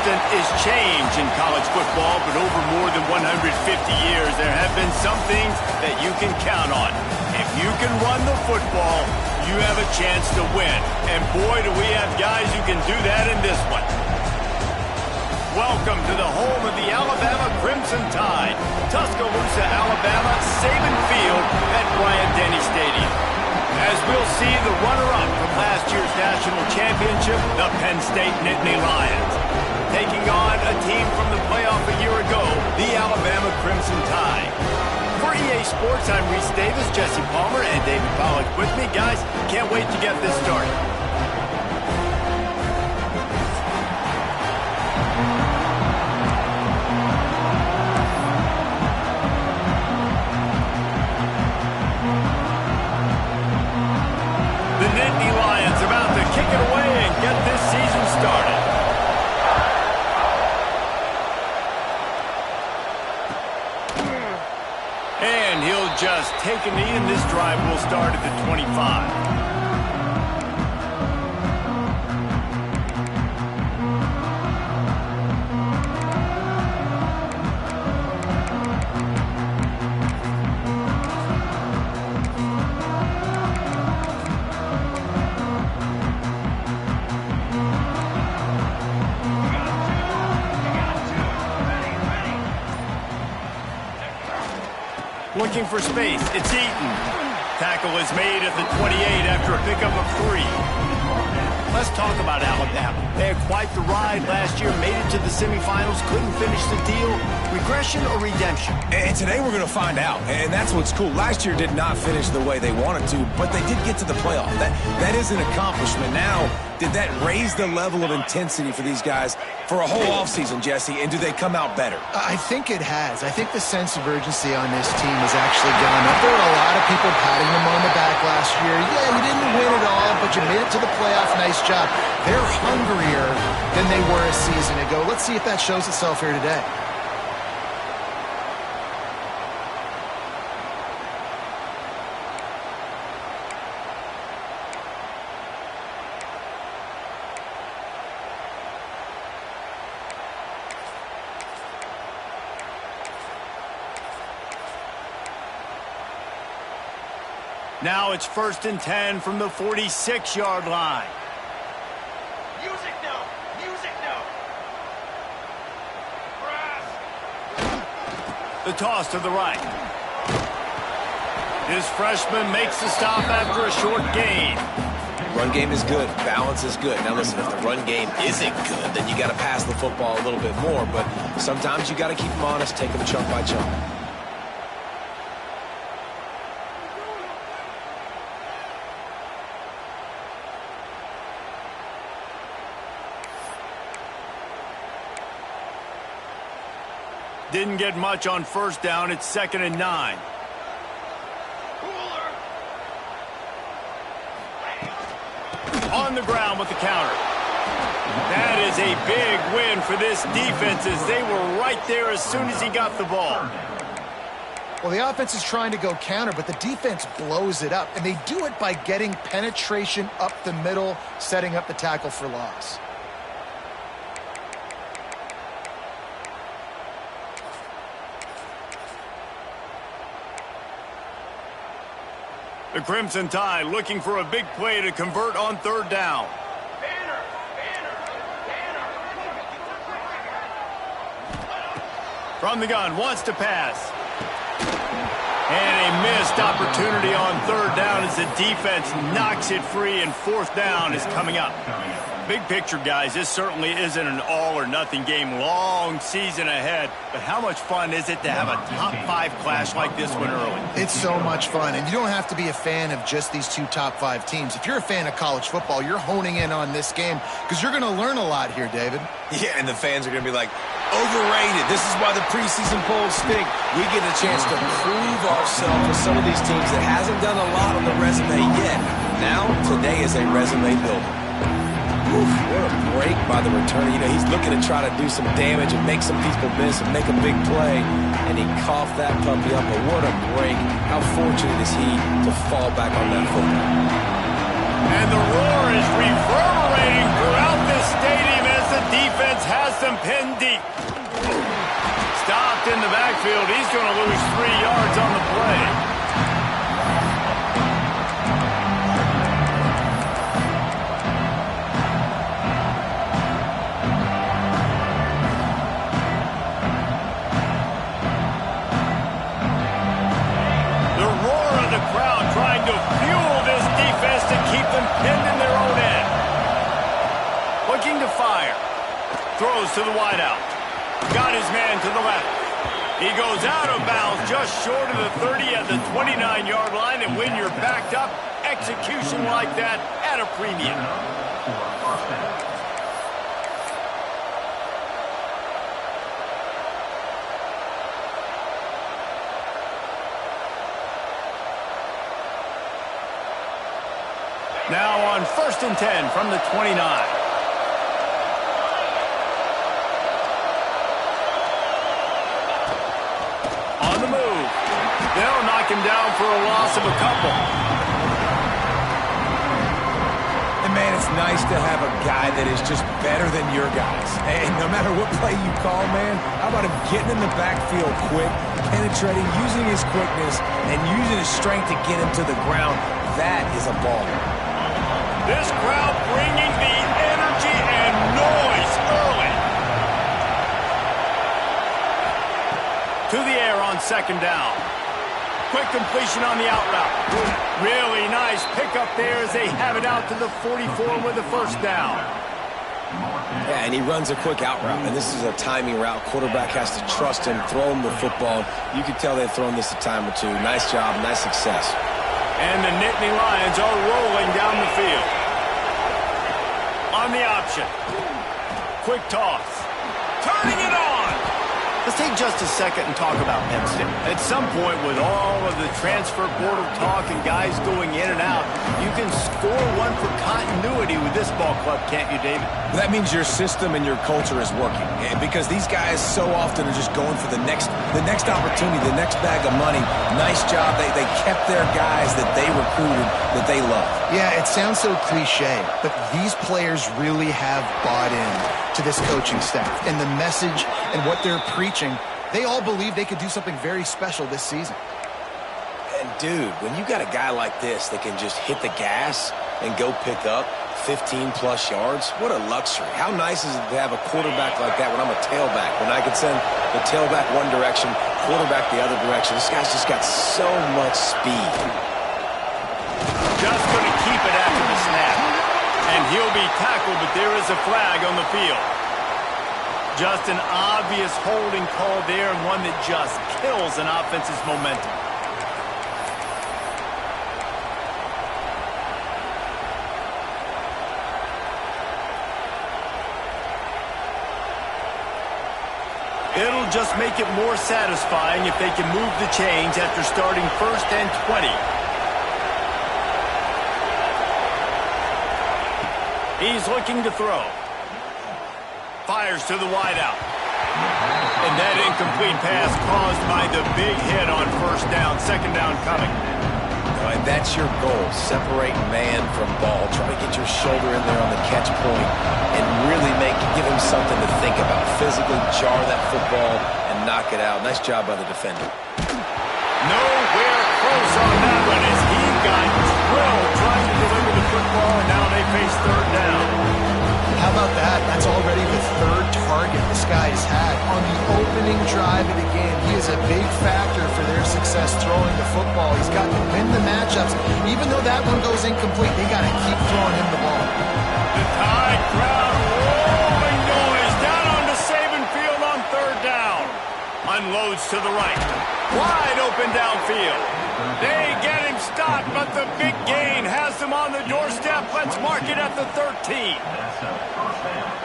constant is change in college football, but over more than 150 years, there have been some things that you can count on. If you can run the football, you have a chance to win. And boy, do we have guys who can do that in this one. Welcome to the home of the Alabama Crimson Tide, Tuscaloosa, Alabama, Saban Field at Bryant-Denny Stadium. As we'll see the runner-up from last year's national championship, the Penn State Nittany Lions, taking on a team from the playoff a year ago, the Alabama Crimson Tide. For EA Sports, I'm Reese Davis, Jesse Palmer, and David Pollack with me. Guys, can't wait to get this started. The Nittany Lions about to kick it away and get this season started. And he'll just take a knee, and this drive will start at the 25. Looking for space. It's Eaton. Tackle is made at the 28 after a pickup of 3. Let's talk about Alabama. They had quite the ride last year, made it to the semifinals, couldn't finish the deal. Regression or redemption? And today we're going to find out, and that's what's cool. Last year did not finish the way they wanted to, but they did get to the playoff. That is an accomplishment. Now, did that raise the level of intensity for these guys for a whole offseason, Jesse, and do they come out better? I think it has. I think the sense of urgency on this team has actually gone up. There were a lot of people patting them on the back last year. Yeah, you didn't win it all, but you made it to the playoff. Nice job. They're hungrier than they were a season ago. Let's see if that shows itself here today. Now it's 1st and 10 from the 46-yard line. Music now! Music now! Press! The toss to the right. His freshman makes the stop after a short gain. Run game is good. Balance is good. Now listen, if the run game isn't good, then you got to pass the football a little bit more. But sometimes you got to keep them honest, take them chunk by chunk. Didn't get much on 1st down. It's 2nd and 9. On the ground with the counter. That is a big win for this defense as they were right there as soon as he got the ball. Well, the offense is trying to go counter, but the defense blows it up, and they do it by getting penetration up the middle, setting up the tackle for loss. The Crimson Tide looking for a big play to convert on 3rd down. From the gun, wants to pass. And a missed opportunity on 3rd down as the defense knocks it free, and 4th down is coming up. Big picture, guys, this certainly isn't an all-or-nothing game. Long season ahead, but how much fun is it to have a top-5 clash like this one early? It's so much fun, and you don't have to be a fan of just these 2 top-5 teams. If you're a fan of college football, you're honing in on this game because you're going to learn a lot here, David. Yeah, and the fans are going to be like, overrated. This is why the preseason polls stink. We get a chance to prove ourselves with some of these teams that hasn't done a lot on the resume yet. Now, today is a resume builder. Oof, what a break by the returner. You know, he's looking to try to do some damage and make some people miss and make a big play. And he coughed that puppy up, but what a break. How fortunate is he to fall back on that football. And the roar is reverberating throughout this stadium as the defense has them pinned deep. Stopped in the backfield. He's going to lose 3 yards on the play. Trying to fuel this defense to keep them pinned in their own end. Looking to fire. Throws to the wideout. Got his man to the left. He goes out of bounds just short of the 30 at the 29-yard line, and when you're backed up, execution like that at a premium. Now on 1st and 10 from the 29. On the move. They'll knock him down for a loss of a couple. And man, it's nice to have a guy that is just better than your guys. Hey, no matter what play you call, man, how about him getting in the backfield quick, penetrating, using his quickness, and using his strength to get him to the ground. That is a baller. This crowd bringing the energy and noise early. To the air on 2nd down. Quick completion on the out route. Really nice pickup there as they have it out to the 44 with the 1st down. Yeah, and he runs a quick out route, and this is a timing route. Quarterback has to trust him, throw him the football. You can tell they've thrown this a time or two. Nice job, nice success. And the Nittany Lions are rolling down the field. On the option. Quick toss. Turning it on. Let's take just a second and talk about Penn State. At some point, with all of the transfer portal talk and guys going in and out, you can score one for continuity with this ball club, can't you, David? That means your system and your culture is working. Because these guys so often are just going for the next opportunity, the next bag of money. Nice job. They kept their guys that they recruited, that they love. Yeah, it sounds so cliche, but these players really have bought in to this coaching staff and the message and what they're preaching. They all believe they could do something very special this season. And dude, when you got a guy like this that can just hit the gas and go pick up 15-plus yards, what a luxury. How nice is it to have a quarterback like that when I'm a tailback, when I can send the tailback one direction, quarterback the other direction. This guy's just got so much speed. Just going to keep it after the snap. And he'll be tackled, but there is a flag on the field. Just an obvious holding call there, and one that just kills an offense's momentum. It'll just make it more satisfying if they can move the chains after starting 1st and 20. He's looking to throw. Fires to the wideout. And that incomplete pass caused by the big hit on 1st down. 2nd down coming. And that's your goal. Separate man from ball. Try to get your shoulder in there on the catch point and really give him something to think about. Physically jar that football and knock it out. Nice job by the defender. Nowhere close on that one as he got drilled trying to deliver the football, and now they face 3rd down. How about that? That's already the 3rd target this guy has had on the opening drive of the game. He is a big factor for their success throwing the football. He's got to win the matchups. Even though that one goes incomplete, they got to keep throwing him the ball. The Tide crowd rolling noise down onto Saban Field on 3rd down. Unloads to the right. Wide open downfield. They get him stopped, but the big gain has them on the doorstep. Let's mark it at the 13.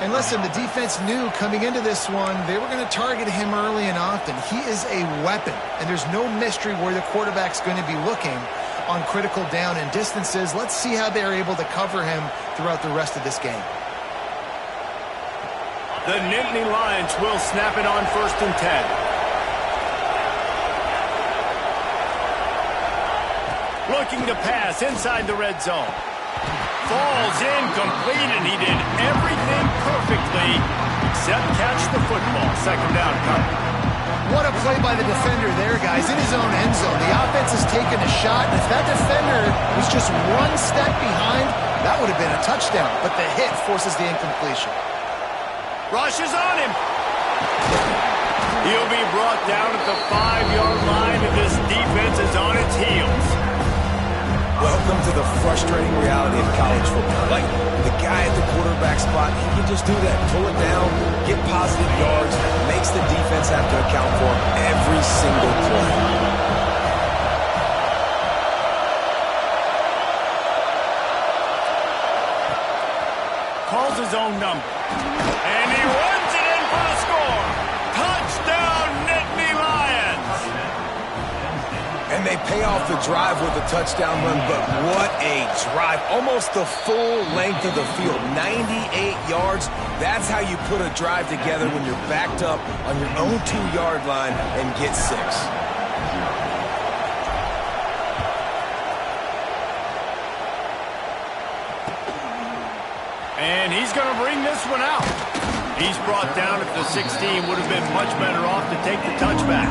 And listen, the defense knew coming into this one, they were going to target him early and often. He is a weapon, and there's no mystery where the quarterback's going to be looking on critical down and distances. Let's see how they're able to cover him throughout the rest of this game. The Nittany Lions will snap it on 1st and 10. Looking to pass inside the red zone. falls incomplete, and he did everything perfectly except catch the football. Second down coming. What a play by the defender there, guys, in his own end zone. The offense has taken a shot, and if that defender was just one step behind, that would have been a touchdown, but the hit forces the incompletion. Rush is on him. He'll be brought down at the 5-yard line, and this defense is on its heels. Welcome to the frustrating reality of college football. Like, the guy at the quarterback spot, he can just do that. Pull it down, get positive yards, makes the defense have to account for him every single play. Calls his own number. And he runs it in for the score. Touchdown, Nittany Lions. And they pay off the drive with a touchdown run, but what a drive. Almost the full length of the field, 98 yards. That's how you put a drive together when you're backed up on your own 2-yard line and get 6. And he's going to bring this one out. He's brought down at the 16. Would have been much better off to take the touchback.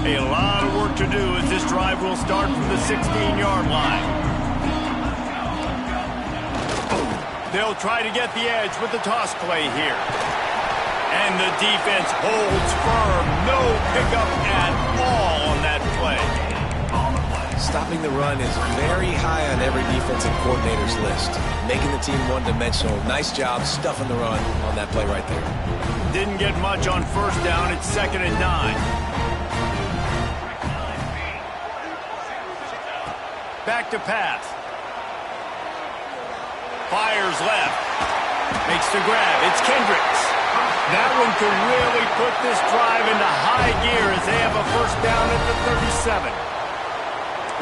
A lot of work to do as this drive will start from the 16-yard line. They'll try to get the edge with the toss play here. And the defense holds firm. No pickup at all on that play. Stopping the run is very high on every defensive coordinator's list. Making the team one-dimensional. Nice job stuffing the run on that play right there. Didn't get much on first down. It's 2nd and 9. Back to pass. Fires left. Makes the grab. It's Kendricks. That one could really put this drive into high gear as they have a first down at the 37.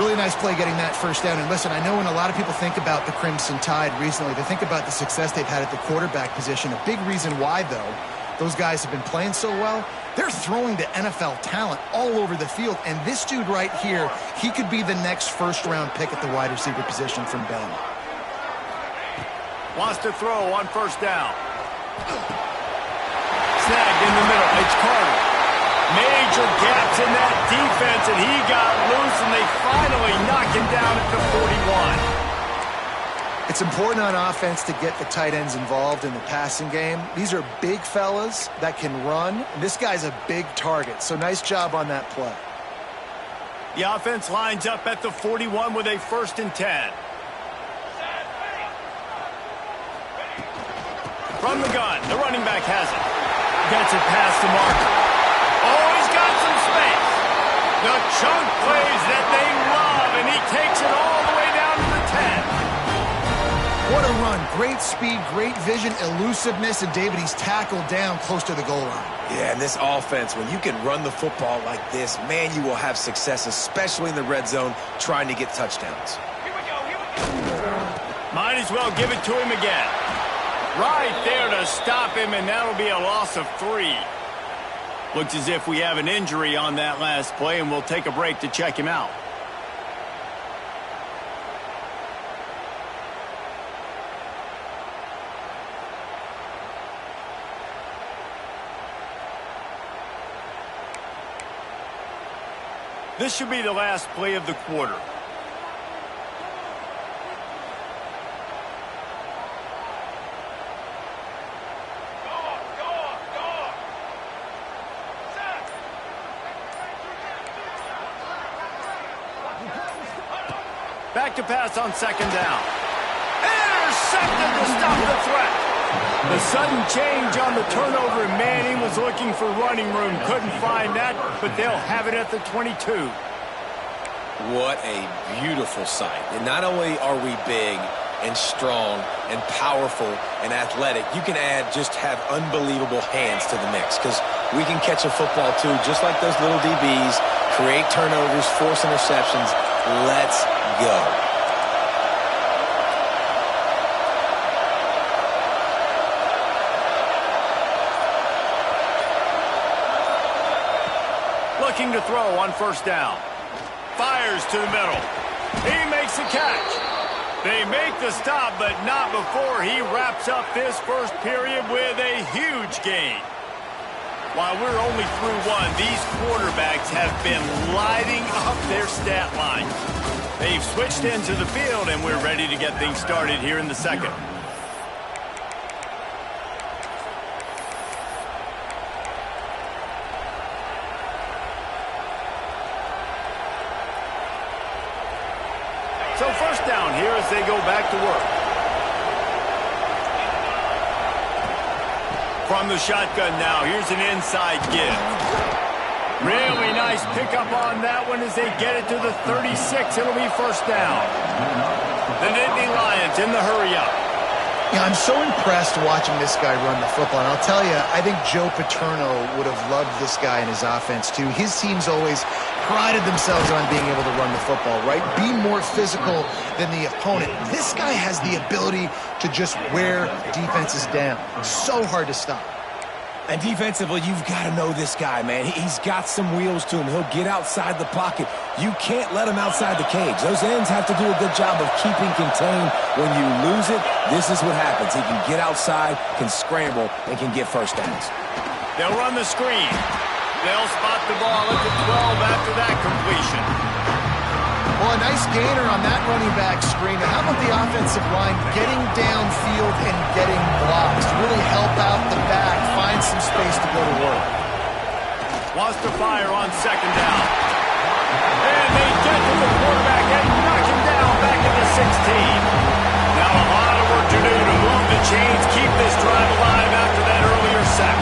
Really nice play getting that first down. And listen, I know when a lot of people think about the Crimson Tide recently, they think about the success they've had at the quarterback position. A big reason why, though, those guys have been playing so well, they're throwing to NFL talent all over the field. And this dude right here, he could be the next first-round pick at the wide receiver position from Bama. Wants to throw on first down. Snagged in the middle. It's Carter. Major gaps in that defense, and he got loose, and they finally knock him down at the 41. It's important on offense to get the tight ends involved in the passing game. These are big fellas that can run. This guy's a big target, so nice job on that play. The offense lines up at the 41 with a 1st and 10. From the gun, the running back has it. Gets it past the marker. Oh, he's got some space. The chunk plays that they love, and he takes it all the way down to the 10. What a run. Great speed, great vision, elusiveness, and David, he's tackled down close to the goal line. Yeah, and this offense, when you can run the football like this, man, you will have success, especially in the red zone, trying to get touchdowns. Here we go, here we go. Might as well give it to him again. Right there to stop him, and that'll be a loss of 3. Looks as if we have an injury on that last play, and we'll take a break to check him out. This should be the last play of the quarter. Back to pass on 2nd down. Intercepted to stop the threat. The sudden change on the turnover, and Manning was looking for running room. Couldn't find that, but they'll have it at the 22. What a beautiful sight. And not only are we big and strong and powerful and athletic, you can just have unbelievable hands to the mix, because we can catch a football too, just like those little DBs, create turnovers, force interceptions. Let's go. Looking to throw on first down. Fires to the middle. He makes the catch. They make the stop, but not before he wraps up this first period with a huge gain. While we're only through one, these quarterbacks have been lighting up their stat line. They've switched into the field, and we're ready to get things started here in the second. So first down here as they go back to work. From the shotgun now, here's an inside give. Really nice pickup on that one as they get it to the 36. It'll be first down. The Nittany Lions in the hurry-up. Yeah, I'm so impressed watching this guy run the football. And I'll tell you, I think Joe Paterno would have loved this guy in his offense, too. His teams always prided themselves on being able to run the football, right? Be more physical than the opponent. This guy has the ability to just wear defenses down. So hard to stop. And defensively, you've got to know this guy, man. He's got some wheels to him. He'll get outside the pocket. You can't let him outside the cage. Those ends have to do a good job of keeping contained. When you lose it, this is what happens. He can get outside, can scramble, and can get first downs. They'll run the screen. They'll spot the ball at the 12 after that completion. Well, a nice gainer on that running back screen. And how about the offensive line getting downfield and getting blocks to really help out the back, find some space to go to work. Wants to fire on second down. And they get to the quarterback and knock him down back at the 16. Now a lot of work to do to move the chains, keep this drive alive after that earlier sack.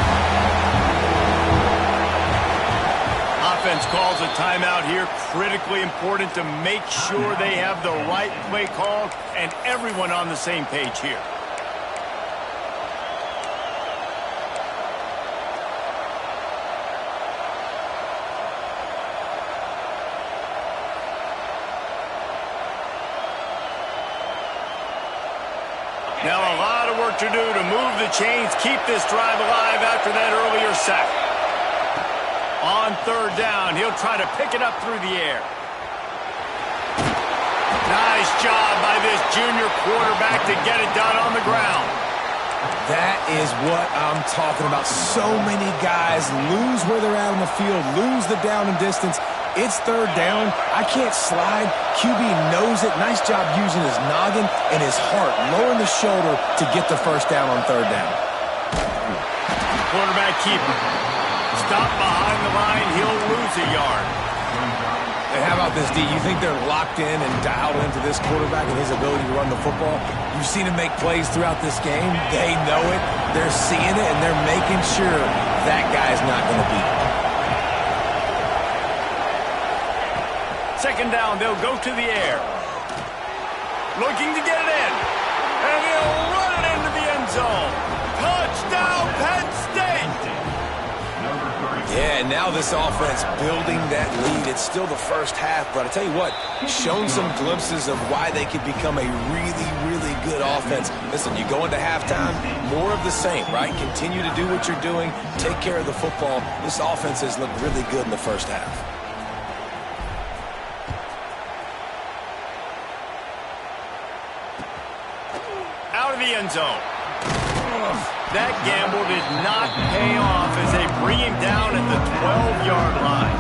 Offense calls a timeout here. Critically important to make sure they have the right play call and everyone on the same page here. Now a lot of work to do to move the chains, keep this drive alive after that earlier sack. On third down, he'll try to pick it up through the air. Nice job by this junior quarterback to get it done on the ground. That is what I'm talking about. So many guys lose where they're at on the field, lose the down and distance. It's third down. I can't slide. QB knows it. Nice job using his noggin and his heart, lowering the shoulder to get the first down on third down. Quarterback keeper. Stop behind the line. He'll lose a yard. And how about this, D? You think they're locked in and dialed into this quarterback and his ability to run the football? You've seen him make plays throughout this game. They know it. They're seeing it, and they're making sure that guy's not going to beat him. Second down, they'll go to the air. Looking to get it in. And he'll run it into the end zone. Touchdown, Penn State! Yeah, and now this offense building that lead. It's still the first half, but I tell you what, shown some glimpses of why they could become a really, really good offense. Listen, you go into halftime, more of the same, right? Continue to do what you're doing, take care of the football. This offense has looked really good in the first half. Out of the end zone. That gamble did not pay off as they bring him down at the 12-yard line.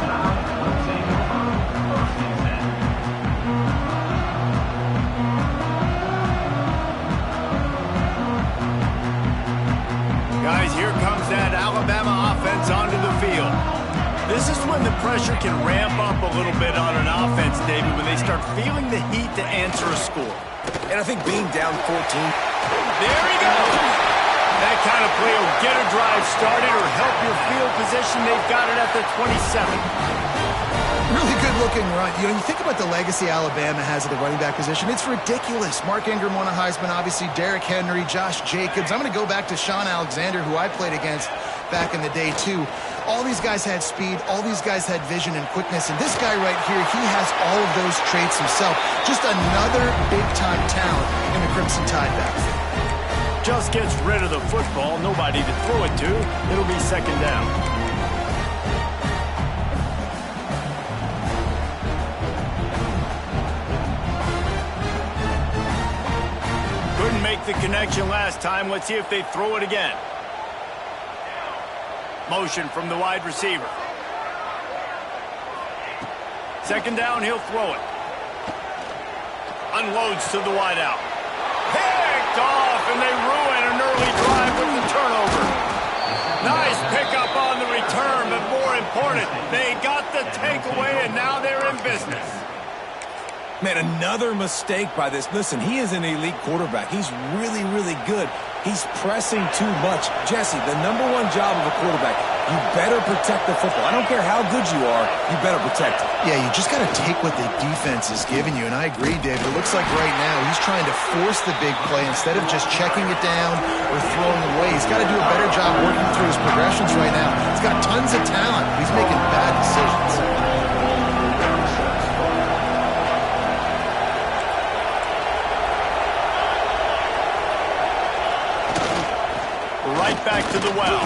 Guys, here comes that Alabama offense onto the field. This is when the pressure can ramp up a little bit on an offense, David, when they start feeling the heat to answer a score. And I think being down 14. There he goes. That kind of play will get a drive started or help your field position. They've got it at the 27. Really good-looking run. You know, you think about the legacy Alabama has at the running back position. It's ridiculous. Mark Ingram won a Heisman, obviously Derrick Henry, Josh Jacobs. I'm going to go back to Sean Alexander, who I played against back in the day, too. All these guys had speed. All these guys had vision and quickness. And this guy right here, he has all of those traits himself. Just another big-time talent in the Crimson Tide backfield. Just gets rid of the football. Nobody to throw it to. It'll be second down. the connection last time. Let's see if they throw it again. Motion from the wide receiver. Second down, he'll throw it. Unloads to the wideout. Picked off, and they ruin an early drive with the turnover. Nice pickup on the return, but more important, they got the takeaway, and now they're in business. Man, another mistake by this. Listen, he is an elite quarterback. He's really, really good. He's pressing too much. Jesse, the #1 job of a quarterback, you better protect the football. I don't care how good you are, you better protect it. Yeah, you just got to take what the defense is giving you, and I agree, David. It looks like right now he's trying to force the big play instead of just checking it down or throwing away. He's got to do a better job working through his progressions right now. He's got tons of talent. He's making bad decisions. Right back to the well.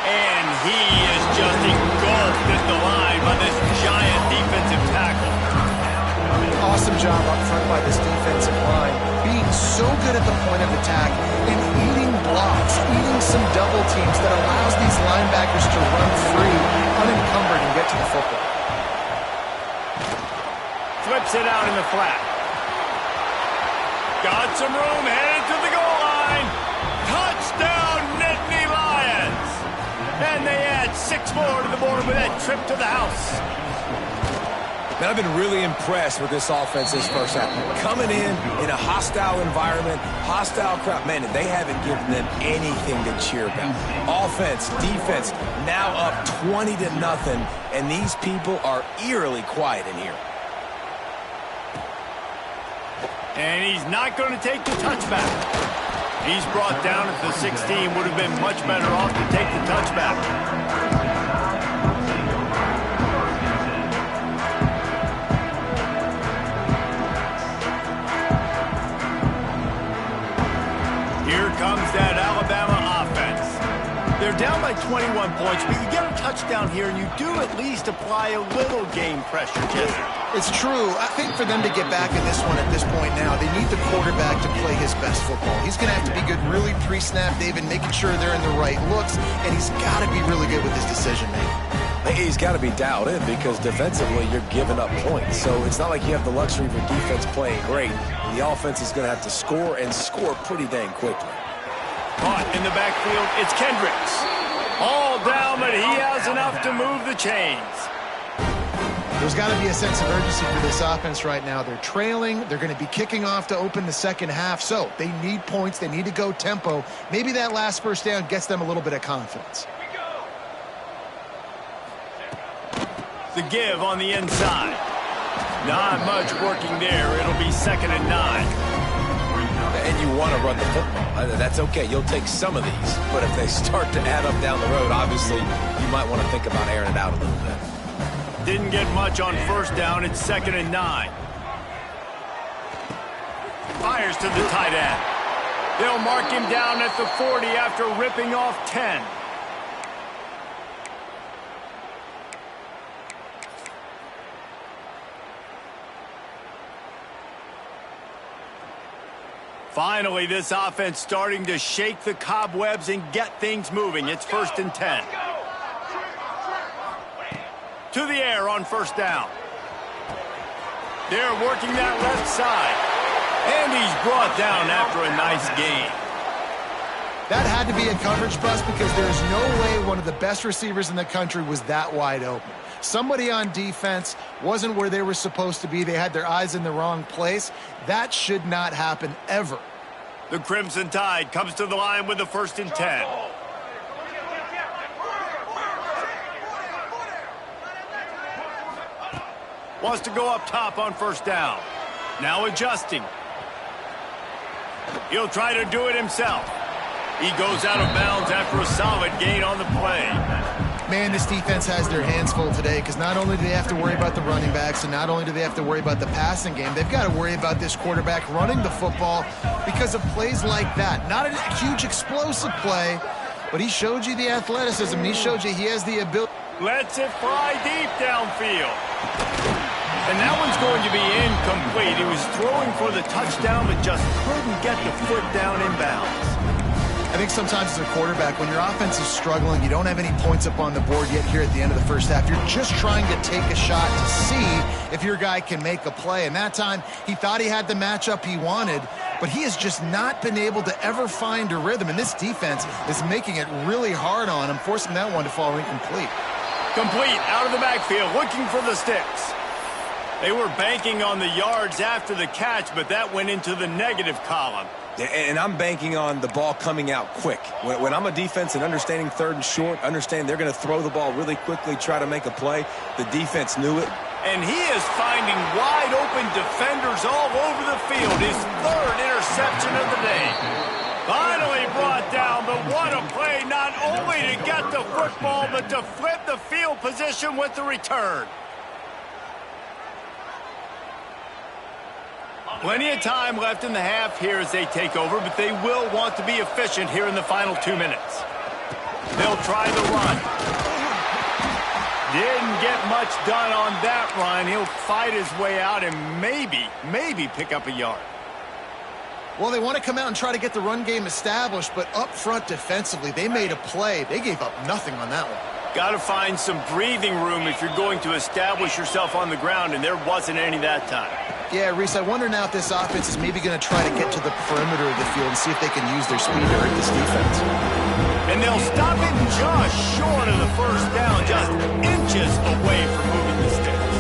And he is just engulfed at the line by this giant defensive tackle. Awesome job up front by this defensive line. Being so good at the point of attack and eating blocks, eating some double teams that allows these linebackers to run free, unencumbered, and get to the football. Flips it out in the flat. Got some room, headed to the goal line. Touchdown, Nittany Lions! And they add 6 more to the board with that trip to the house. Man, I've been really impressed with this offense this first half. Coming in a hostile environment, hostile crowd. Man, they haven't given them anything to cheer about. Offense, defense, now up 20-0, and these people are eerily quiet in here. And he's not going to take the touchback. He's brought down at the 16. Would have been much better off to take the touchback. Here comes that Alabama offense. They're down by 21 points, but you get a touchdown here, and you do at least apply a little game pressure, Jesse. It's true. I think for them to get back in this one at this point now, they need the quarterback to play his best football. He's going to have to be good really pre-snap, David, making sure they're in the right looks, and he's got to be really good with his decision-making. He's got to be dialed in because defensively you're giving up points. So it's not like you have the luxury of your defense playing great. The offense is going to have to score and score pretty dang quickly. Caught in the backfield, it's Kendricks. All down, but he has enough to move the chains. There's got to be a sense of urgency for this offense right now. They're trailing. They're going to be kicking off to open the second half. So they need points. They need to go tempo. Maybe that last first down gets them a little bit of confidence. The give on the inside. Not much working there. It'll be 2nd and 9. And you want to run the football. That's okay. You'll take some of these. But if they start to add up down the road, obviously, you might want to think about airing it out a little bit. Didn't get much on first down. It's 2nd and 9. Fires to the tight end. They'll mark him down at the 40 after ripping off 10. Finally, this offense starting to shake the cobwebs and get things moving. It's 1st and 10. To the air on first down. They're working that left side. And he's brought down after a nice gain. That had to be a coverage bust because there's no way one of the best receivers in the country was that wide open. Somebody on defense wasn't where they were supposed to be. They had their eyes in the wrong place. That should not happen ever. The Crimson Tide comes to the line with the 1st and 10. Wants to go up top on first down. Now adjusting. He'll try to do it himself. He goes out of bounds after a solid gain on the play. Man, this defense has their hands full today because not only do they have to worry about the running backs and not only do they have to worry about the passing game, they've got to worry about this quarterback running the football because of plays like that. Not a huge explosive play, but he showed you the athleticism. He showed you he has the ability. Lets it fly deep downfield. And that one's going to be incomplete. He was throwing for the touchdown, but just couldn't get the foot down in bounds. I think sometimes as a quarterback, when your offense is struggling, you don't have any points up on the board yet here at the end of the first half. You're just trying to take a shot to see if your guy can make a play. And that time, he thought he had the matchup he wanted, but he has just not been able to ever find a rhythm. And this defense is making it really hard on him, forcing that one to fall incomplete. Complete, out of the backfield, looking for the sticks. They were banking on the yards after the catch, but that went into the negative column. And I'm banking on the ball coming out quick. When I'm a defense and understanding third and short, understand they're going to throw the ball really quickly, try to make a play. The defense knew it. And he is finding wide open defenders all over the field. His third interception of the day. Finally brought down, but what a play, not only to get the football, but to flip the field position with the return. Plenty of time left in the half here as they take over, but they will want to be efficient here in the final 2 minutes. They'll try the run. Didn't get much done on that run. He'll fight his way out and maybe pick up a yard. Well, they want to come out and try to get the run game established, but up front defensively, they made a play. They gave up nothing on that one. Got to find some breathing room if you're going to establish yourself on the ground, and there wasn't any that time. Yeah, Reese, I wonder now if this offense is maybe going to try to get to the perimeter of the field and see if they can use their speed to hurt this defense. And they'll stop it just short of the first down, just inches away from moving the sticks.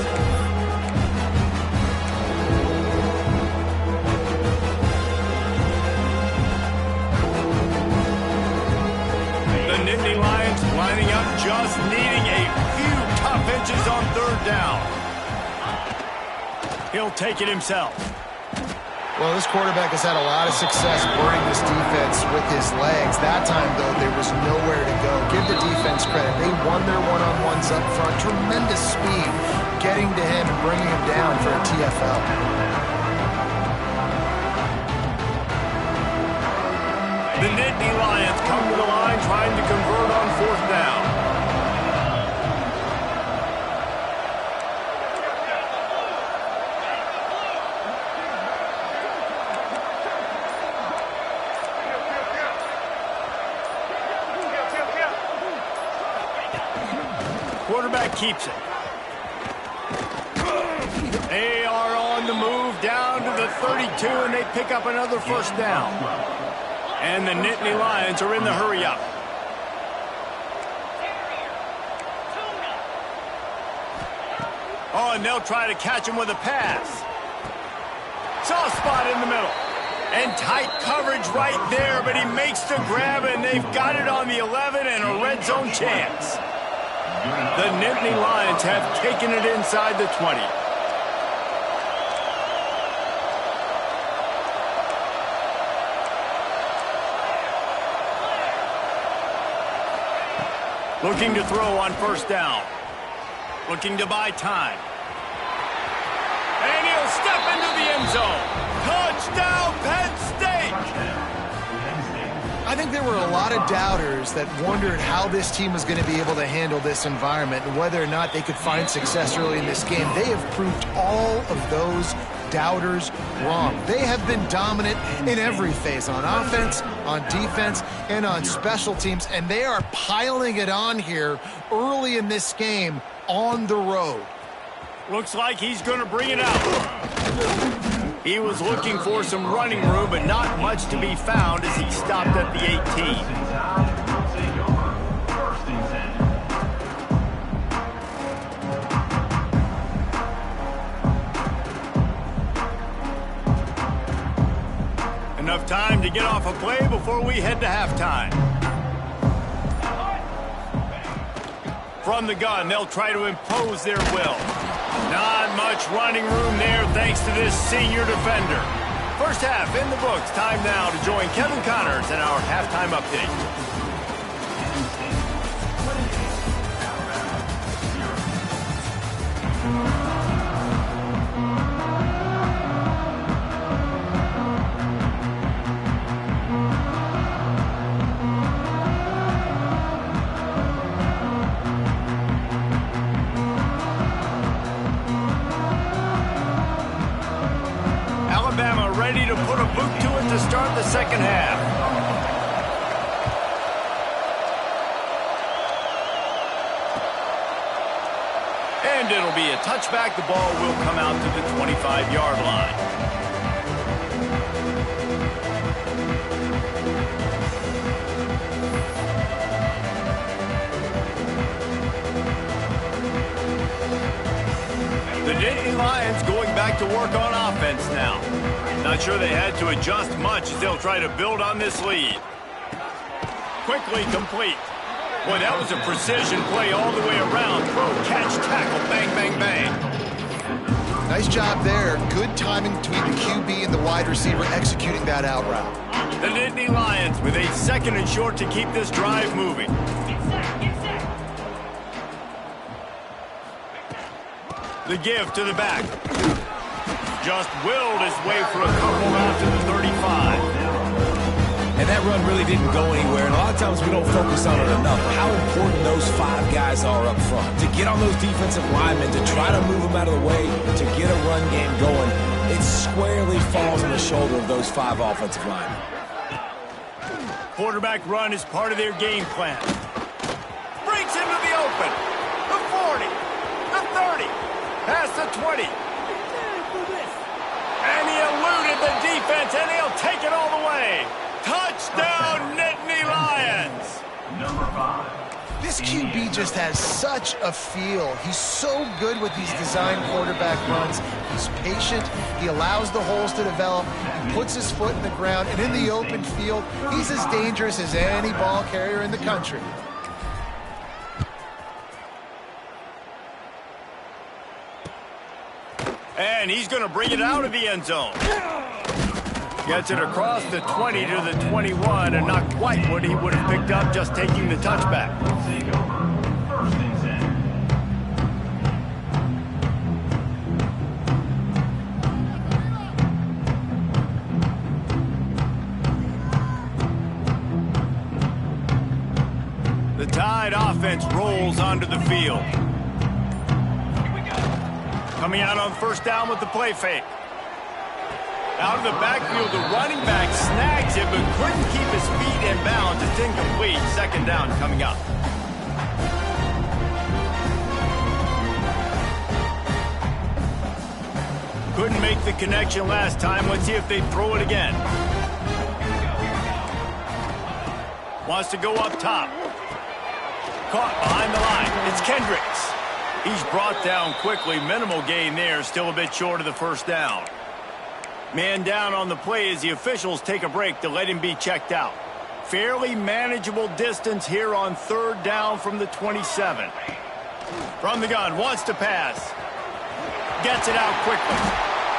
The Nittany Lions lining up, just needing a few tough inches on third down. He'll take it himself. Well, this quarterback has had a lot of success burning this defense with his legs. That time, though, there was nowhere to go. Give the defense credit. They won their one-on-ones up front. Tremendous speed getting to him and bringing him down for a TFL. The Nittany Lions come to the line trying to convert on fourth down. Quarterback keeps it. They are on the move down to the 32, and they pick up another first down. And the Nittany Lions are in the hurry up. Oh, and they'll try to catch him with a pass. Soft spot in the middle. And tight coverage right there, but he makes the grab, and they've got it on the 11 and a red zone chance. The Nittany Lions have taken it inside the 20. Looking to throw on first down. Looking to buy time. And he'll step into the end zone. Touchdown, Penn State! I think there were a lot of doubters that wondered how this team was going to be able to handle this environment and whether or not they could find success early in this game. They have proved all of those doubters wrong. They have been dominant in every phase, on offense, on defense, and on special teams, and they are piling it on here early in this game on the road. Looks like he's going to bring it out. He was looking for some running room, but not much to be found as he stopped at the 18. Enough time to get off a play before we head to halftime. From the gun, they'll try to impose their will. Not much running room there thanks to this senior defender. First half in the books. Time now to join Kevin Connors in our halftime update. to start the second half. And it'll be a touchback. The ball will come out to the 25-yard line. The Nittany Lions going back to work on offense now. Not sure they had to adjust much as they'll try to build on this lead. Quickly complete. Boy, that was a precision play all the way around. Throw, catch, tackle, bang, bang, bang. Nice job there. Good timing between the QB and the wide receiver executing that out route. The Nittany Lions with a 2nd and short to keep this drive moving. The give to the back. Just willed his way for a couple out to the 35. And that run really didn't go anywhere. And a lot of times we don't focus on it enough. How important those 5 guys are up front. To get on those defensive linemen, to try to move them out of the way, to get a run game going, it squarely falls on the shoulder of those 5 offensive linemen. Quarterback run is part of their game plan. Breaks into the open. The 40. The 30. Past the 20. And he eluded the defense, and he'll take it all the way. Touchdown, Nittany Lions! Number 5. This QB just has such a feel. He's so good with these design quarterback runs. He's patient. He allows the holes to develop. He puts his foot in the ground. And in the open field, he's as dangerous as any ball carrier in the country. And he's going to bring it out of the end zone. Gets it across the 20 to the 21, and not quite what he would have picked up just taking the touchback. First and 10. The Tide offense rolls onto the field. Coming out on 1st down with the play fake. Out of the backfield, the running back snags it, but couldn't keep his feet in bounds. It's incomplete. 2nd down coming up. Couldn't make the connection last time. Let's see if they throw it again. Wants to go up top. Caught behind the line. It's Kendricks. He's brought down quickly. Minimal gain there. Still a bit short of the 1st down. Man down on the play as the officials take a break to let him be checked out. Fairly manageable distance here on 3rd down from the 27. From the gun, wants to pass. Gets it out quickly.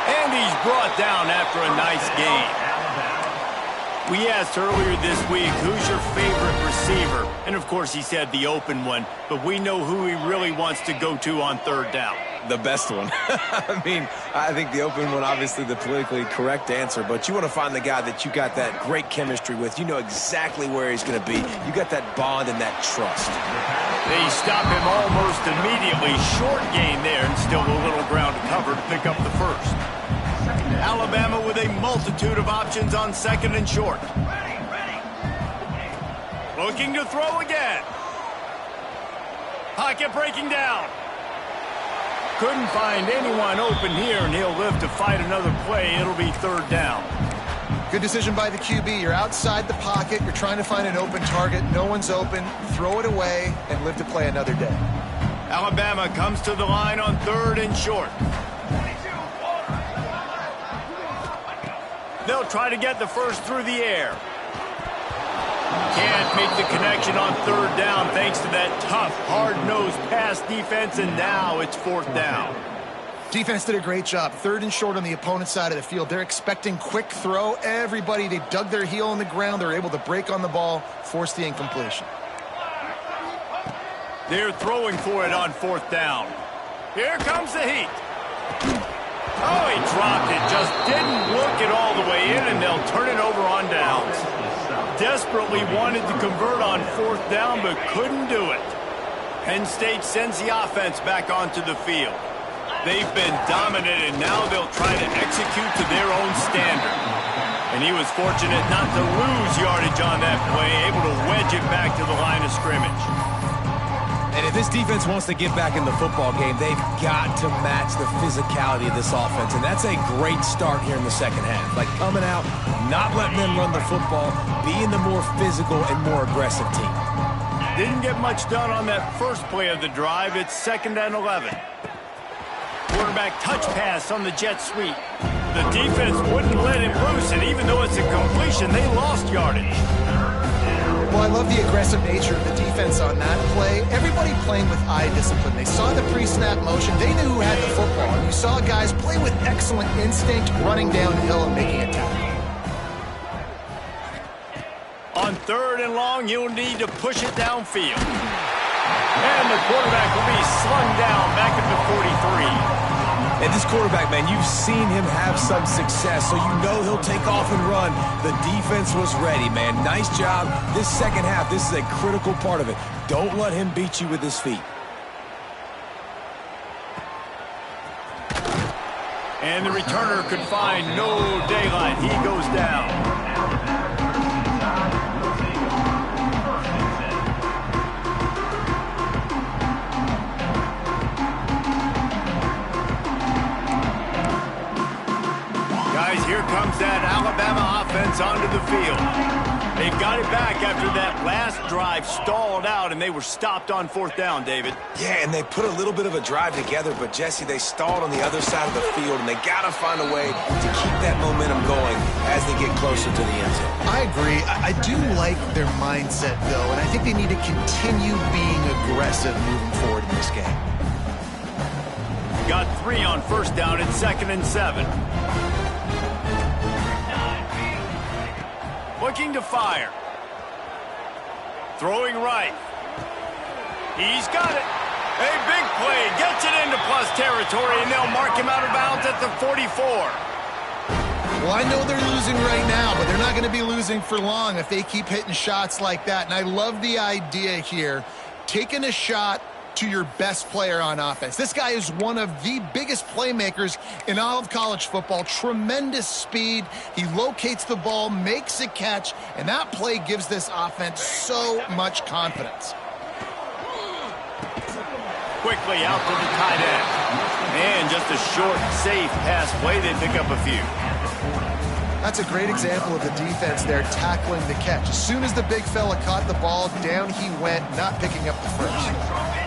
And he's brought down after a nice gain. We asked earlier this week, who's your favorite receiver? And of course he said the open one, but we know who he really wants to go to on 3rd down. The best one. I mean, I think the open one, obviously the politically correct answer, but you want to find the guy that you got that great chemistry with. You know exactly where he's going to be. You got that bond and that trust. They stop him almost immediately. Short gain there, and still a little ground to cover to pick up the 1st. Alabama with a multitude of options on 2nd and short. Looking to throw again. Pocket breaking down. Couldn't find anyone open here, and he'll live to fight another play. It'll be 3rd down. Good decision by the QB. You're outside the pocket. You're trying to find an open target. No one's open. Throw it away and live to play another day. Alabama comes to the line on 3rd and short. They'll try to get the 1st through the air. Can't make the connection on 3rd down thanks to that tough, hard-nosed pass defense, and now it's 4th down. Defense did a great job. 3rd and short on the opponent's side of the field. They're expecting quick throw. Everybody, they dug their heel in the ground. They're able to break on the ball, force the incompletion. They're throwing for it on 4th down. Here comes the heat. Oh, he dropped it. Just didn't look it all the way in, and they'll turn it over on downs. Desperately wanted to convert on 4th down, but couldn't do it. Penn State sends the offense back onto the field. They've been dominant, and now they'll try to execute to their own standard. And he was fortunate not to lose yardage on that play, able to wedge it back to the line of scrimmage. And if this defense wants to get back in the football game, they've got to match the physicality of this offense. And that's a great start here in the second half. Like coming out, not letting them run the football, being the more physical and more aggressive team. Didn't get much done on that first play of the drive. It's 2nd and 11. Quarterback touch pass on the jet sweep. The defense wouldn't let him loose, and even though it's a completion, they lost yardage. Well, I love the aggressive nature of the defense on that play. Everybody playing with eye discipline. They saw the pre-snap motion. They knew who had the football. And you saw guys play with excellent instinct, running downhill and making a tackle. On 3rd and long, you'll need to push it downfield. And the quarterback will be slung down back at the 43. And this quarterback, man, you've seen him have some success, so you know he'll take off and run. The defense was ready, man. Nice job. This second half, this is a critical part of it. Don't let him beat you with his feet. And the returner could find no daylight. He goes down. Here comes that Alabama offense onto the field. They got it back after that last drive stalled out, and they were stopped on 4th down, David. Yeah, and they put a little bit of a drive together, but, Jesse, they stalled on the other side of the field, and they got to find a way to keep that momentum going as they get closer to the end zone. I agree. I do like their mindset, though, and I think they need to continue being aggressive moving forward in this game. Got 3 on 1st down. It's 2nd and 7. Looking to fire. Throwing right. He's got it. A big play. Gets it into plus territory, and they'll mark him out of bounds at the 44. Well, I know they're losing right now, but they're not going to be losing for long if they keep hitting shots like that. And I love the idea here, taking a shot to your best player on offense. This guy is one of the biggest playmakers in all of college football. Tremendous speed. He locates the ball, makes a catch, and that play gives this offense so much confidence. Quickly out to the tight end. And just a short, safe pass play. They pick up a few. That's a great example of the defense there tackling the catch. As soon as the big fella caught the ball, down he went, not picking up the first.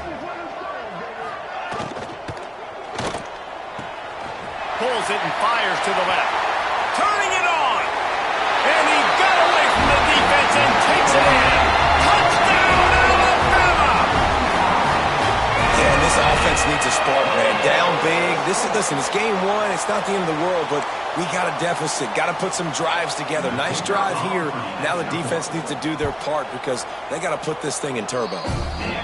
Pulls it and fires to the left. Turning it on. And he got away from the defense and takes it in. Touchdown, Alabama! Yeah, and this offense needs a spark, man. Down big. Listen, it's game 1. It's not the end of the world, but we got a deficit. Got to put some drives together. Nice drive here. Now the defense needs to do their part because they got to put this thing in turbo.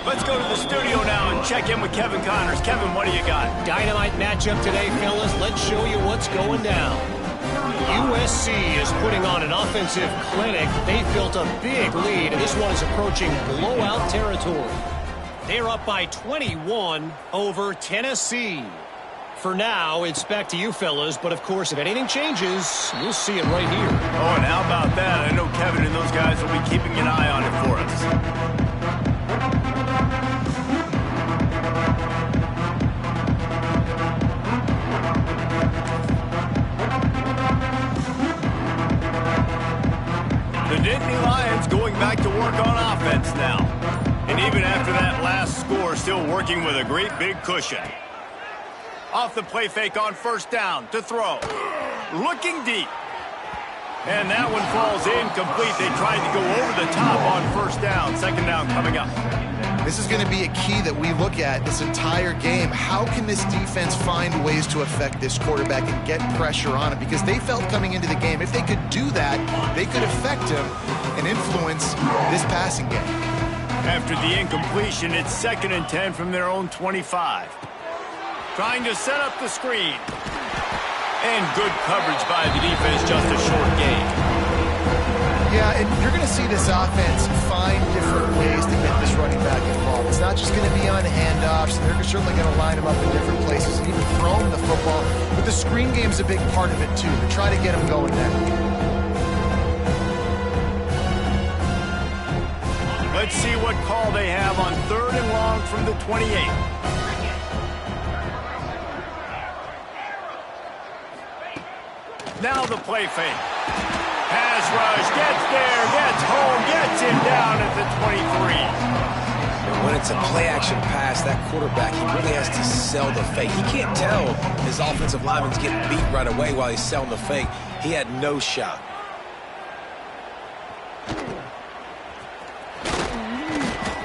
Let's go to the studio now and check in with Kevin Connors. Kevin, what do you got? Dynamite matchup today, fellas. Let's show you what's going down. USC is putting on an offensive clinic. They built a big lead, and this one is approaching blowout territory. They're up by 21 over Tennessee. For now, it's back to you fellas, but of course, if anything changes, you'll see it right here. Oh, and how about that? I know Kevin and those guys will be keeping an eye on it for us. The Nittany Lions going back to work on offense now. And even after that last score, still working with a great big cushion. Off the play fake on 1st down to throw. Looking deep. And that one falls incomplete. They tried to go over the top on 1st down. 2nd down coming up. This is going to be a key that we look at this entire game. How can this defense find ways to affect this quarterback and get pressure on him? Because they felt coming into the game, if they could do that, they could affect him and influence this passing game. After the incompletion, it's 2nd and 10 from their own 25. Trying to set up the screen. And good coverage by the defense, just a short gain. Yeah, and you're going to see this offense find different ways to get this running back involved. It's not just going to be on handoffs. They're certainly going to line him up in different places and even throw him the football. But the screen game's a big part of it, too, to try to get him going there. Let's see what call they have on 3rd and long from the 28. Now the play fake. Pass rush, gets there, gets home, gets him down at the 23. And when it's a play-action pass, that quarterback, he really has to sell the fake. He can't tell his offensive lineman's getting beat right away while he's selling the fake. He had no shot.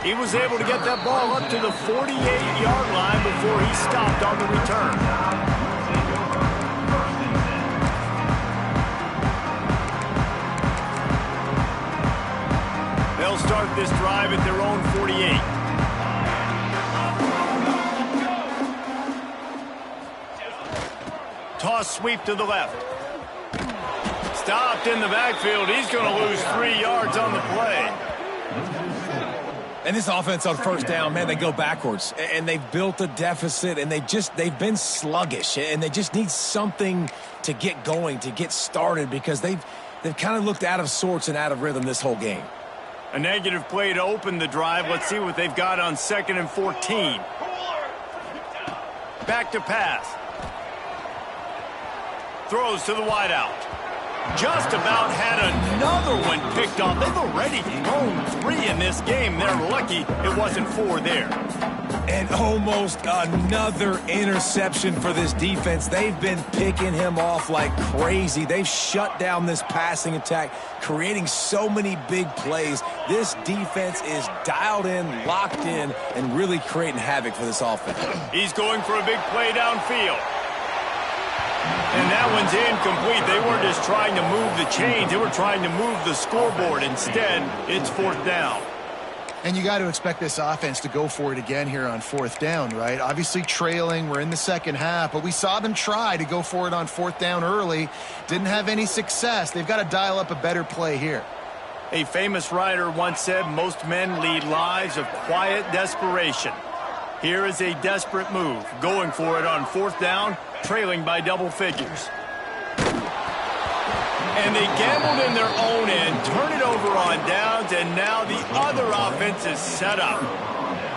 He was able to get that ball up to the 48-yard line before he stopped on the return. They'll start this drive at their own 48. Toss sweep to the left. Stopped in the backfield. He's going to lose 3 yards on the play. And this offense on 1st down, man, they go backwards. And they've built a deficit, and they've been sluggish. And they just need something to get going, to get started, because they've kind of looked out of sorts and out of rhythm this whole game. A negative play to open the drive. Let's see what they've got on 2nd and 14. Back to pass. Throws to the wideout. Just about had another one picked off. They've already thrown 3 in this game. They're lucky it wasn't 4 there. And almost another interception for this defense. They've been picking him off like crazy. They've shut down this passing attack, creating so many big plays. This defense is dialed in, locked in, and really creating havoc for this offense. He's going for a big play downfield. And that one's incomplete. They weren't just trying to move the chains. They were trying to move the scoreboard. Instead, it's 4th down. And you got to expect this offense to go for it again here on 4th down, right? Obviously trailing. We're in the 2nd half, but we saw them try to go for it on 4th down early. Didn't have any success. They've got to dial up a better play here. A famous writer once said, most men lead lives of quiet desperation. Here is a desperate move, going for it on 4th down, trailing by double figures. And they gambled in their own end, turn it over on downs, and now the other offense is set up.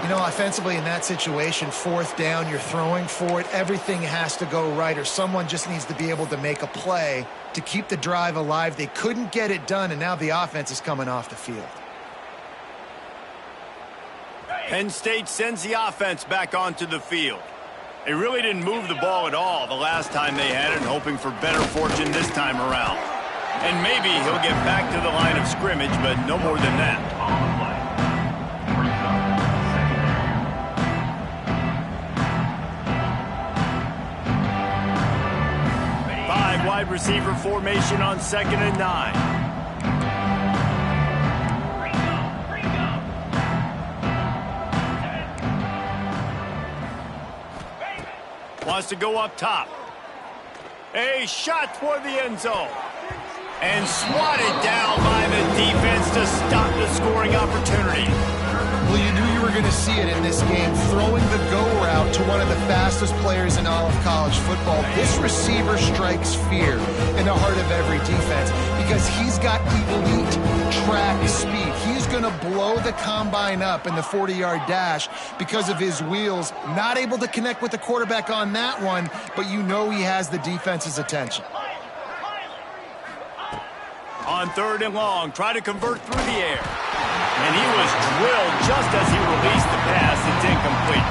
You know, offensively in that situation, 4th down, you're throwing for it. Everything has to go right, or someone just needs to be able to make a play to keep the drive alive. They couldn't get it done, and now the offense is coming off the field. Penn State sends the offense back onto the field. They really didn't move the ball at all the last time they had it, hoping for better fortune this time around. And maybe he'll get back to the line of scrimmage, but no more than that. 5 wide receiver formation on 2nd and 9. Wants to go up top. A shot for the end zone. And swatted down by the defense to stop the scoring opportunity. Well, you knew you were going to see it in this game, throwing the go route to one of the fastest players in all of college football. This receiver strikes fear in the heart of every defense because he's got elite track speed. He's going to blow the combine up in the 40-yard dash because of his wheels. Not able to connect with the quarterback on that one, but you know he has the defense's attention. On 3rd and long, try to convert through the air. And he was drilled just as he released the pass. It's incomplete.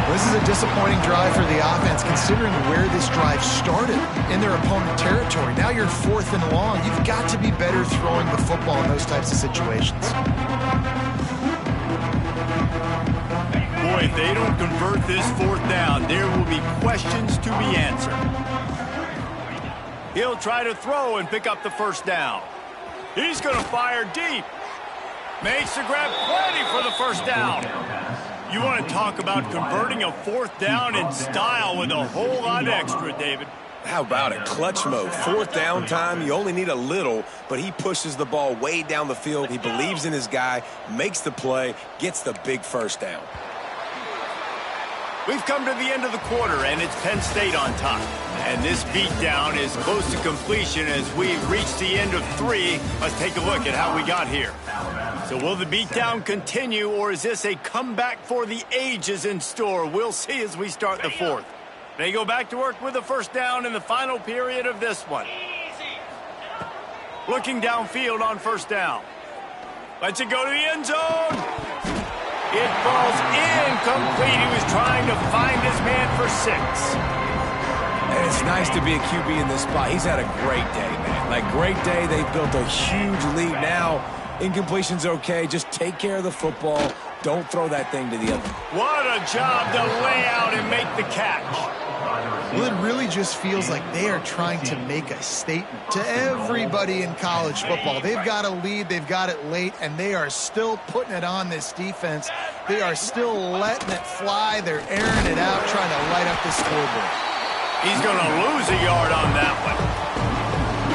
This is a disappointing drive for the offense, considering where this drive started in their opponent territory. Now you're 4th and long. You've got to be better throwing the football in those types of situations. Boy, if they don't convert this 4th down, there will be questions to be answered. He'll try to throw and pick up the 1st down. He's going to fire deep. Makes the grab, plenty for the 1st down. You want to talk about converting a 4th down in style with a whole lot extra, David. How about it? Clutch mode. 4th down time, you only need a little, but he pushes the ball way down the field. He believes in his guy, makes the play, gets the big 1st down. We've come to the end of the quarter, and it's Penn State on top. And this beatdown is close to completion as we reach the end of 3. Let's take a look at how we got here. So will the beatdown continue, or is this a comeback for the ages in store? We'll see as we start the fourth. They go back to work with the first down in the final period of this one. Looking downfield on first down. Lets it go to the end zone. It falls incomplete. He was trying to find his man for 6. And it's nice to be a QB in this spot. He's had a great day, man. Like, great day. They've built a huge lead now. Incompletion's okay. Just take care of the football. Don't throw that thing to the other. What a job to lay out and make the catch. Well, it really just feels like they are trying to make a statement to everybody in college football. They've got a lead, they've got it late, and they are still putting it on this defense. They are still letting it fly. They're airing it out, trying to light up the scoreboard. He's going to lose a yard on that one.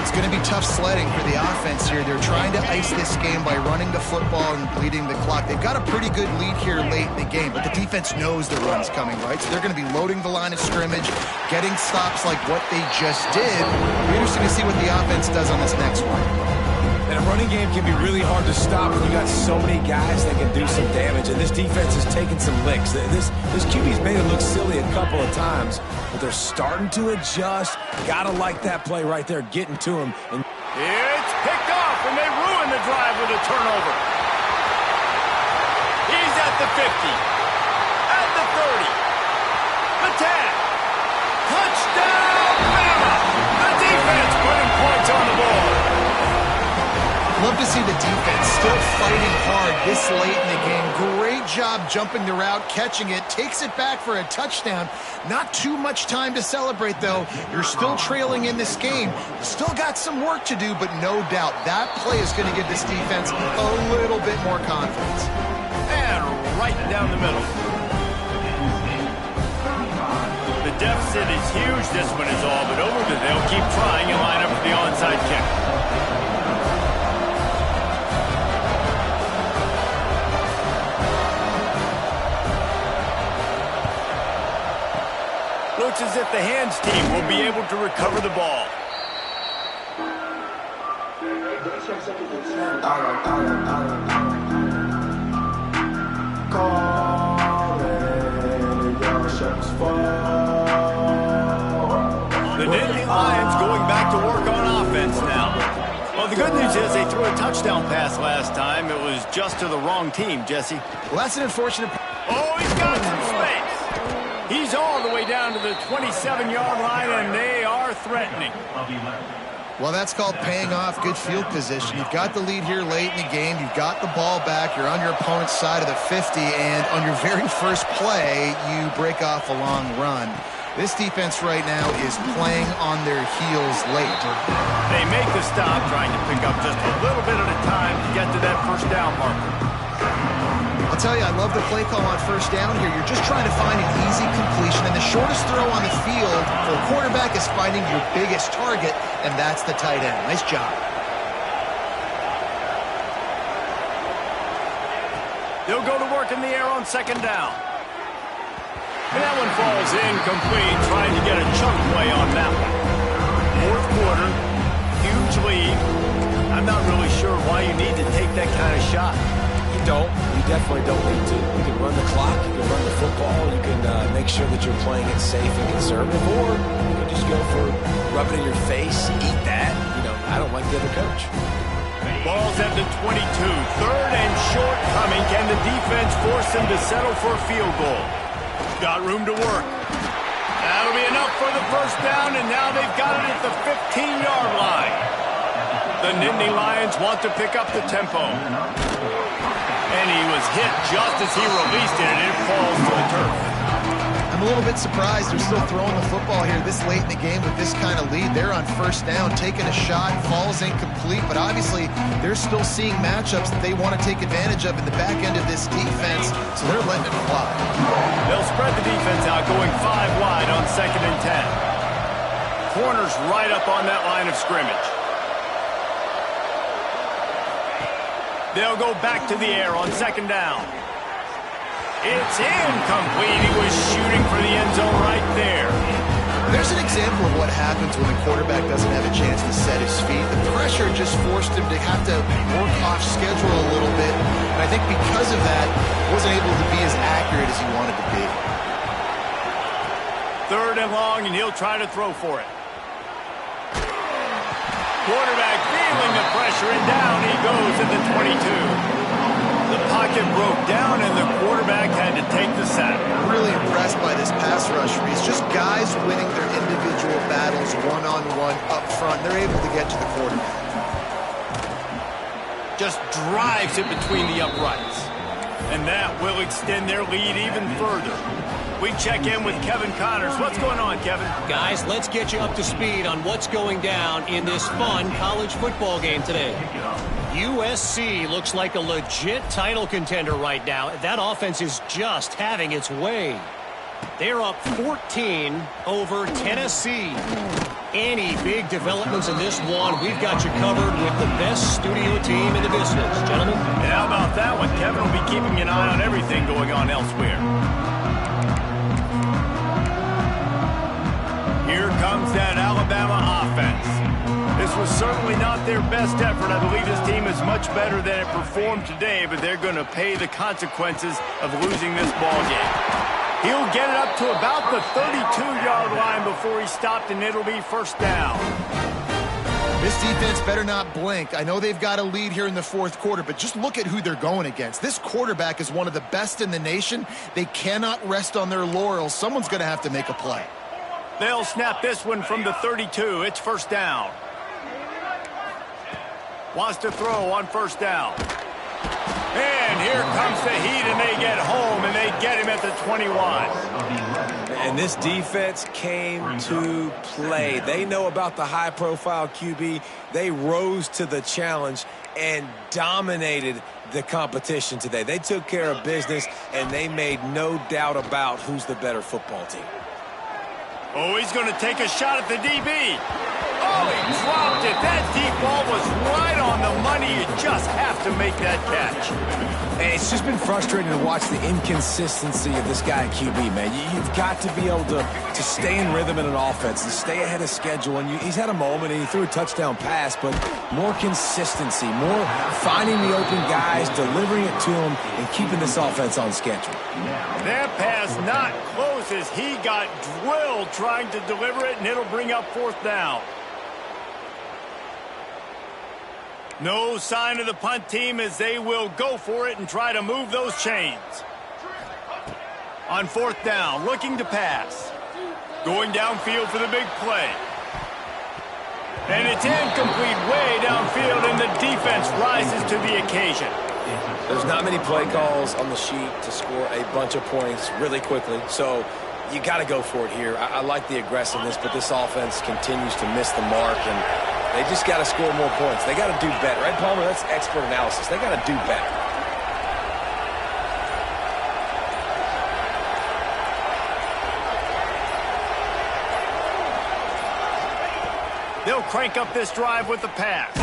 It's going to be tough sledding for the offense here. They're trying to ice this game by running the football and bleeding the clock. They've got a pretty good lead here late in the game, but the defense knows the run's coming, right? So they're going to be loading the line of scrimmage, getting stops like what they just did. It'll be interesting to see what the offense does on this next one. And a running game can be really hard to stop when you got so many guys that can do some damage, and this defense is taking some licks. This QB's made it look silly a couple of times, but they're starting to adjust. Gotta like that play right there, getting to him. And it's picked off, and they ruin the drive with a turnover. He's at the 50, at the 30, the 10. Touchdown, Bama! The defense putting points on the board. Love to see the defense still fighting hard this late in the game. Great job jumping the route, catching it, takes it back for a touchdown. Not too much time to celebrate, though. You're still trailing in this game. Still got some work to do, but no doubt that play is going to give this defense a little bit more confidence. And right down the middle. The deficit is huge. This one is all but over, but they'll keep trying and line up for the onside kick. Looks as if the hands team will be able to recover the ball. The Nittany Lions going back to work on offense now. Well, the good news is they threw a touchdown pass last time. It was just to the wrong team, Jesse. Well, that's an unfortunate... Oh, he's got some space. He's all the way down to the 27-yard line, and they are threatening. Well, that's called paying off good field position. You've got the lead here late in the game. You've got the ball back. You're on your opponent's side of the 50, and on your very first play, you break off a long run. This defense right now is playing on their heels late. They make the stop, trying to pick up just a little bit at a time to get to that first down marker. I'll tell you, I love the play call on first down here. You're just trying to find an easy completion, and the shortest throw on the field for a quarterback is finding your biggest target, and that's the tight end. Nice job. They'll go to work in the air on second down. And that one falls incomplete, trying to get a chunk play on that one. Fourth quarter, huge lead. I'm not really sure why you need to take that kind of shot. You definitely don't need to. You can run the clock, you can run the football, you can make sure that you're playing it safe and conservative, or you can just go for rub it in your face, eat that. I don't like the other coach. Ball's at the 22. Third and short coming. Can the defense force them to settle for a field goal? Got room to work. That'll be enough for the first down, and now they've got it at the 15-yard line. The Nittany Lions want to pick up the tempo. And he was hit just as he released it, and it falls to the turf. I'm a little bit surprised they're still throwing the football here this late in the game with this kind of lead. They're on first down, taking a shot, falls incomplete, but obviously they're still seeing matchups that they want to take advantage of in the back end of this defense, so they're letting it fly. They'll spread the defense out, going 5 wide on second and 10. Corners right up on that line of scrimmage. They'll go back to the air on second down. It's incomplete. He was shooting for the end zone right there. There's an example of what happens when the quarterback doesn't have a chance to set his feet. The pressure just forced him to have to work off schedule a little bit. And I think because of that, wasn't able to be as accurate as he wanted to be. 3rd and long, and he'll try to throw for it. Quarterback feeling the pressure, and down he goes at the 22. The pocket broke down, and the quarterback had to take the sack. Really impressed by this pass rush, Reese. Just guys winning their individual battles one-on-one up front. They're able to get to the quarterback. Just drives it between the uprights. And that will extend their lead even further. We check in with Kevin Connors. What's going on, Kevin? Guys, let's get you up to speed on what's going down in this fun college football game today. USC looks like a legit title contender right now. That offense is just having its way. They're up 14 over Tennessee. Any big developments in this one, we've got you covered with the best studio team in the business, gentlemen. And how about that one? Kevin will be keeping an eye on everything going on elsewhere. Here comes that Alabama offense. This was certainly not their best effort. I believe this team is much better than it performed today, but they're going to pay the consequences of losing this ball game. He'll get it up to about the 32-yard line before he's stopped, and it'll be 1st down. This defense better not blink. I know they've got a lead here in the 4th quarter, but just look at who they're going against. This quarterback is one of the best in the nation. They cannot rest on their laurels. Someone's going to have to make a play. They'll snap this one from the 32. It's 1st down. Wants to throw on 1st down. And here comes the heat, and they get home, and they get him at the 21. And this defense came to play. They know about the high-profile QB. They rose to the challenge and dominated the competition today. They took care of business, and they made no doubt about who's the better football team. Oh, he's going to take a shot at the DB. Oh, he dropped it. That deep ball was right on the money. You just have to make that catch. And it's just been frustrating to watch the inconsistency of this guy at QB, man. You've got to be able to stay in rhythm in an offense and stay ahead of schedule. And he's had a moment, and he threw a touchdown pass, but more consistency, more finding the open guys, delivering it to them, and keeping this offense on schedule. That pass not close as he got drilled trying to deliver it, and it'll bring up 4th down. No sign of the punt team as they will go for it and try to move those chains. On 4th down, looking to pass. Going downfield for the big play. And it's incomplete way downfield, and the defense rises to the occasion. There's not many play calls on the sheet to score a bunch of points really quickly, so you got to go for it here. I like the aggressiveness, but this offense continues to miss the mark, and they just got to score more points. They got to do better. Right, Palmer? That's expert analysis. They got to do better. They'll crank up this drive with the pass.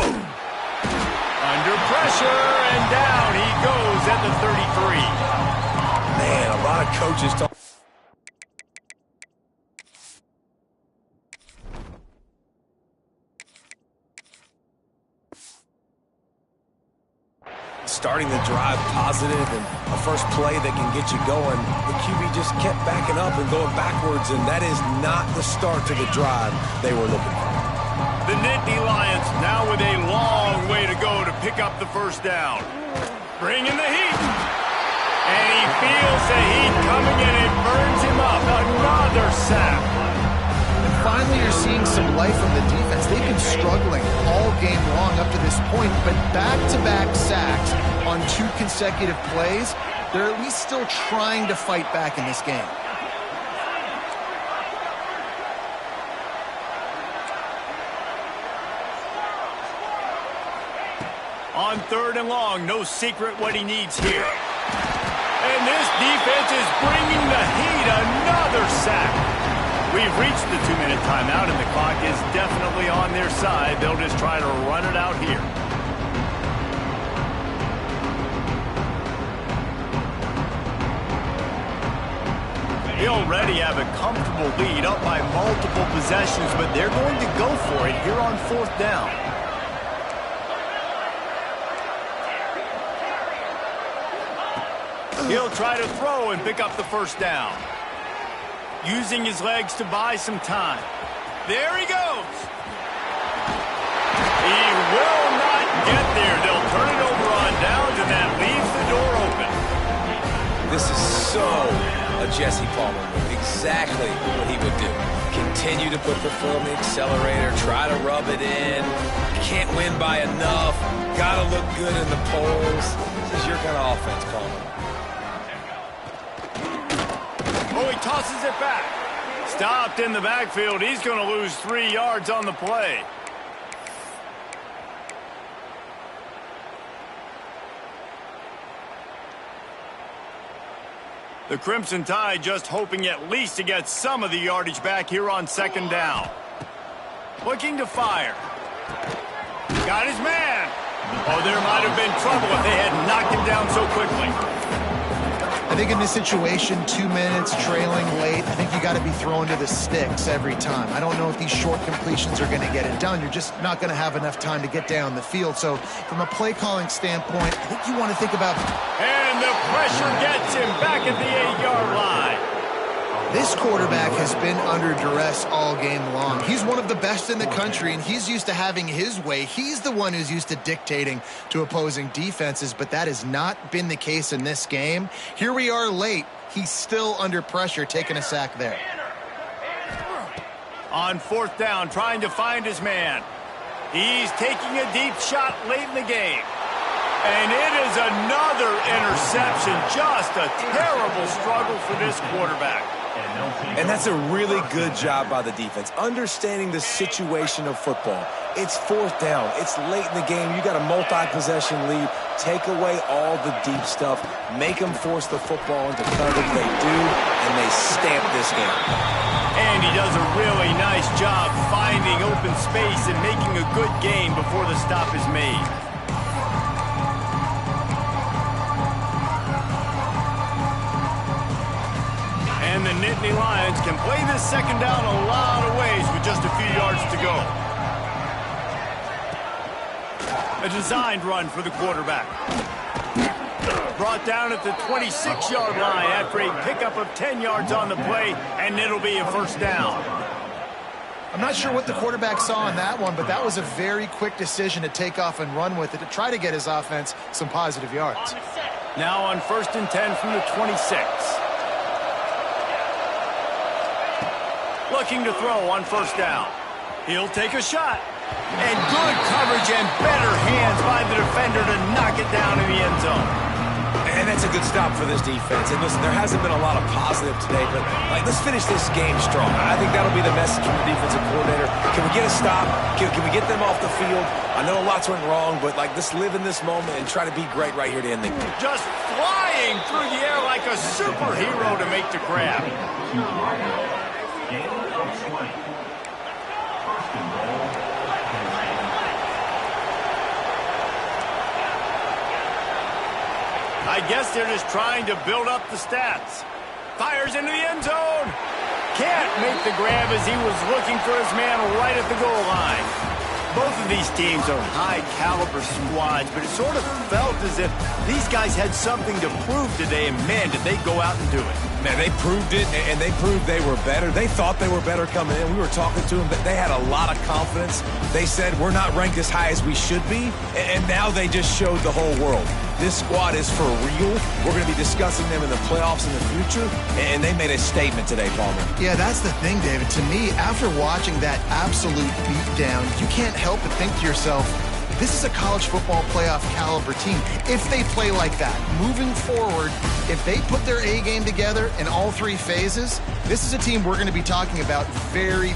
Under pressure, and down he goes at the 33. Man, a lot of coaches talk. Starting the drive positive and a first play that can get you going. The QB just kept backing up and going backwards, and that is not the start to the drive they were looking for. The Nittany Lions now with a long way to go to pick up the 1st down. Bringing the heat. And he feels the heat coming, and it burns him up. Another sack. And finally, you're seeing some life from the defense. They've been struggling all game long up to this point, but back-to-back sacks on 2 consecutive plays, they're at least still trying to fight back in this game. On 3rd and long, no secret what he needs here. And this defense is bringing the heat. Another sack. We've reached the 2-minute timeout, and the clock is definitely on their side. They'll just try to run it out here. He'll already have a comfortable lead up by multiple possessions, but they're going to go for it here on 4th down. He'll try to throw and pick up the 1st down. Using his legs to buy some time. There he goes. He will not get there. They'll turn it over on downs, and that leaves the door open. This is so a Jesse Palmer move. Exactly what he would do. Continue to put the foot on the accelerator, try to rub it in. Can't win by enough. Gotta look good in the polls. This is your kind of offense, Palmer. Oh, he tosses it back. Stopped in the backfield. He's going to lose 3 yards on the play. The Crimson Tide just hoping at least to get some of the yardage back here on 2nd down. Looking to fire. Got his man. Oh, there might have been trouble if they had knocked him down so quickly. I think in this situation, 2 minutes, trailing late, I think you got to be throwing to the sticks every time. I don't know if these short completions are going to get it done. You're just not going to have enough time to get down the field. So from a play calling standpoint, I think you want to think about... And the pressure gets him back at the 8-yard line. This quarterback has been under duress all game long. He's one of the best in the country, and he's used to having his way. He's the one who's used to dictating to opposing defenses, but that has not been the case in this game. Here we are late. He's still under pressure, taking a sack there. On 4th down, trying to find his man. He's taking a deep shot late in the game. And it is another interception. Just a terrible struggle for this quarterback. And that's a really good job by the defense, understanding the situation of football. It's 4th down. It's late in the game. You got a multi-possession lead. Take away all the deep stuff. Make them force the football into coverage. They do, and they stamp this game. And he does a really nice job finding open space and making a good gain before the stop is made. And the Nittany Lions can play this 2nd down a lot of ways with just a few yards to go. A designed run for the quarterback. Brought down at the 26-yard line after a pickup of 10 yards on the play, and it'll be a 1st down. I'm not sure what the quarterback saw in that one, but that was a very quick decision to take off and run with it to try to get his offense some positive yards. Now on 1st and 10 from the 26. Looking to throw on 1st down. He'll take a shot. And good coverage and better hands by the defender to knock it down in the end zone. And that's a good stop for this defense. And listen, there hasn't been a lot of positive today, but let's finish this game strong. I think that'll be the message from the defensive coordinator. Can we get a stop? Can we get them off the field? I know lots went wrong, but let's live in this moment and try to be great right here to end the game. Just flying through the air like a superhero to make the grab. Gain of 20. 1st and goal. I guess they're just trying to build up the stats. Fires into the end zone. Can't make the grab as he was looking for his man right at the goal line. Both of these teams are high-caliber squads, but it sort of felt as if these guys had something to prove today, and man, did they go out and do it. Man, they proved it, and they proved they were better. They thought they were better coming in. We were talking to them, but they had a lot of confidence. They said, we're not ranked as high as we should be, and now they just showed the whole world. This squad is for real. We're going to be discussing them in the playoffs in the future, and they made a statement today, Palmer. Yeah, that's the thing, David. To me, after watching that absolute beatdown, you can't help but think to yourself, this is a college football playoff caliber team. If they play like that, moving forward, if they put their A game together in all 3 phases, this is a team we're going to be talking about very,